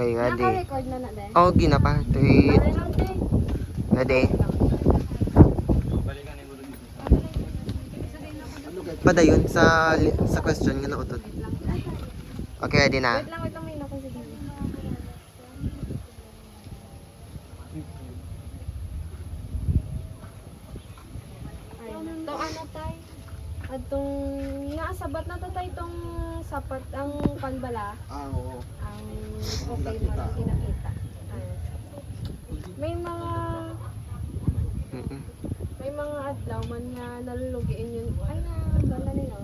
Okay, ready. Naka-record na na din. Oh, gina pa. 3. Pare lang din. Ready? Padayon sa question nga nautot. Okay, ready na. Wait lang, may nakusig na. Ay, itong ano tay? Atong naasabat na to tay itong sapat ang panbala. Oo. Ang okay mo lang kinakita. Ay. May mga Mm-mm. adlaw man nga nalulugiin yun. Ay na bala nila.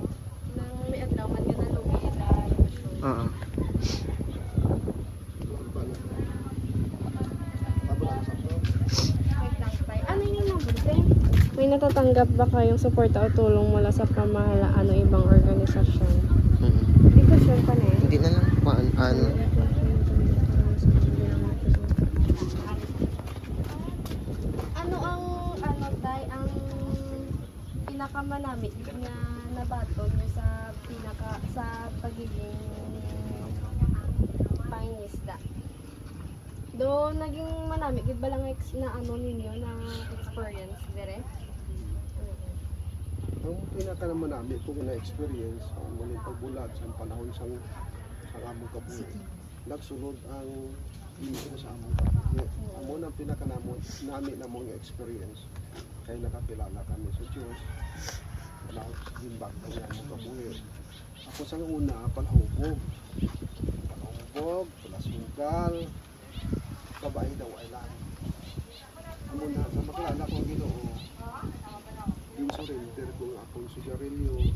Nang may adlaw man nga nalulugiin na relasyon. Oo. Wait lang tay. Ano yung number tay? May natatanggap ba kayong suporta o tulong mula sa pamahalaan o ibang organisasyon? Mm-mm. Hindi ko sure pa na eh. Hindi na lang. Ano? Ano ang ano tay ang pinakamanamit na nabaton niyo sa pagiging pangingisda? Do naging manamit gid ba lang na ano ninyo na experience dire? Ang pinaka naman namin kung na-experience ang muling pagbulat sa panahon sa among kabuhi. Nagsunod ang inisin sa among kabuhi. Amo ang pinaka namin namong experience. Kaya nakakilala kami sa Diyos. Nag-imbag kami among kabuhi. Ako sa una, panahubog. Panahubog, palasunggal, babae daw ay lang. Amo na, sa makilala ko ang Ginoo, yung surrender kung akong sigarilyo,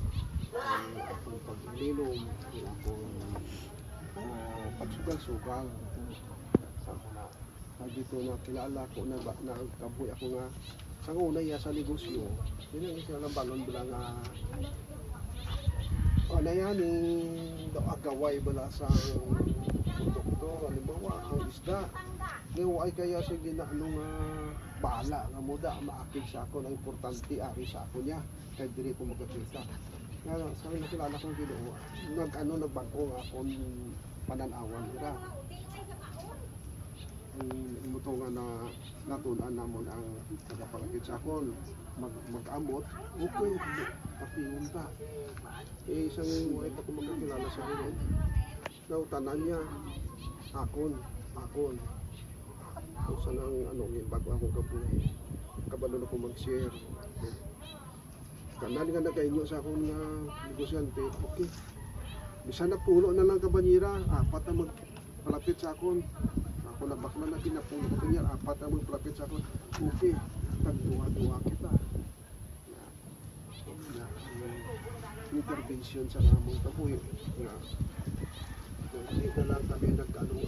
ang akong pag-ilinom, ang akong pagsugal-sugal. Sa una, dito na kilala ko na nagkabuhi ako nga sa una iya sa negosyo. Yun ang isa ng balon bila nga ano yan, agaway bala sa produkto, halimbawa, ang isda. Ngayon ay kaya siya ginaano nga bala nga muda, maakig sa ako na importante ari sa ako niya, kaya diri ko magkakita. Kaya sa nakilala kong Ginoo, nagbago nga akong pananawan nila. Ang ito nga na natulaan namon ang nagapalapit sa akon, mag-amot, okay, kapingon ta. Isang wait ako magkakilala sa Ginoo, nautanan niya, akon. Kung saan ang bago akong kabuhi, kabalo ako mag-share. Kanali nga nagkainyo sa akong negosyante, okay. Bisa na pulo na lang kabanyira, apat na magpalapit sa akon. Ako na bakla na pinapulo ko niya, apat na magpalapit sa akon. Okay, tagduwa-duwa kita. Intervention sa among kabuhi. Hindi na lang kami nagkano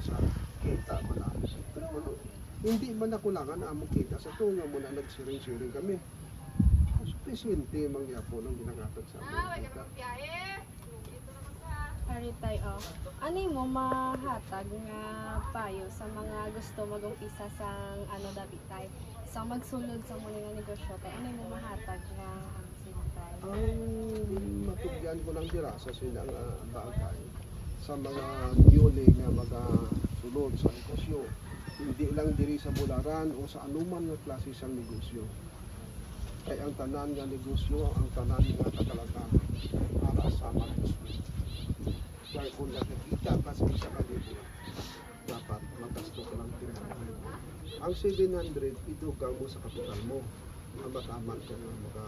sa kita ko na. Hindi man nakulangan na among kita sa tunga mo na nagsiring-siring kami. Sufficiente mangyapon ang ginagatag sa among kita. Ari tay oh. Ano mo mahatag nga payo sa mga gusto mag-umpisa sa ano dati tay? Sa magsulod sa muli nga negosyo tay, ano mo mahatag nga tay? Ang matugyan ko lang dira sa silang bagay sa mga yuli nga magasulod sa negosyo. Hindi lang diri sa bularan o sa anuman nga klase sa negosyo. Kaya ang tanan nga negosyo, ang tanan nga katalatan para sa management. Kaya kung nakikita ka sa isa kalibo, dapat magasto ka lang 300. Ang 700, idugang mo sa kapital mo. Ang mataman ka nga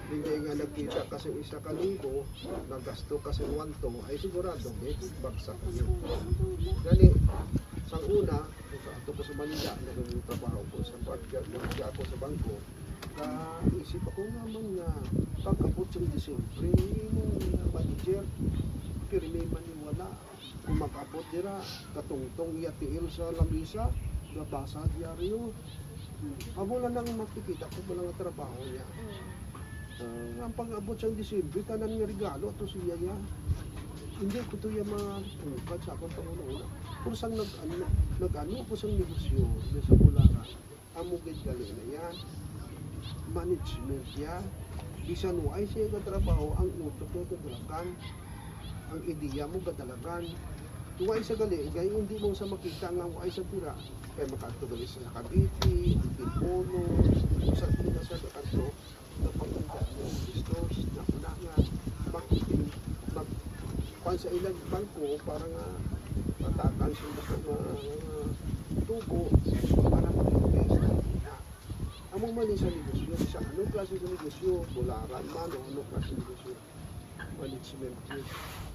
hindi nga nagkita kasi isa kalibo, nagasto kasi 1 ay sigurado may bagsak yun. Gani, sa una, ito ko sa Manila, nagtrabaho ko sa budget, nagsiya ako sa bangko, isip ako naman nga, pagkabot sa Disyembre, yung manager, pirmi maniwala, kung mag-abot nila, katungtong yatiil sa lamisa, nabasa diaryo. Amo lang nang makikita ko mo lang ang trabaho niya. Ang pag-abot sa Disyembre, tanan nga regalo, ito siya niya. Hindi ko ito yung mga tungkad sa akong pangunauna. Kung saan nag-ano ko sa negosyo sa Bulacan, amugid gali na yan, management yan, bisan mo ay siya katrabaho, ang utok ko kadalakan, ang ideya mo kadalakan, Kung ay sa gali, gaya hindi mo sa makita nga ay sa tira, kaya makatuloy sa Cavite, Antipolo, sa tira sa kanto, na pagkanda mo, Kristos, na kunangan, pan sa ilang bangko, para nga matakan sila sa mga tubo, para mag-invest na. Among mali sa negosyo, sa anong klase ng negosyo, bularan man o anong klase ng negosyo, management yun.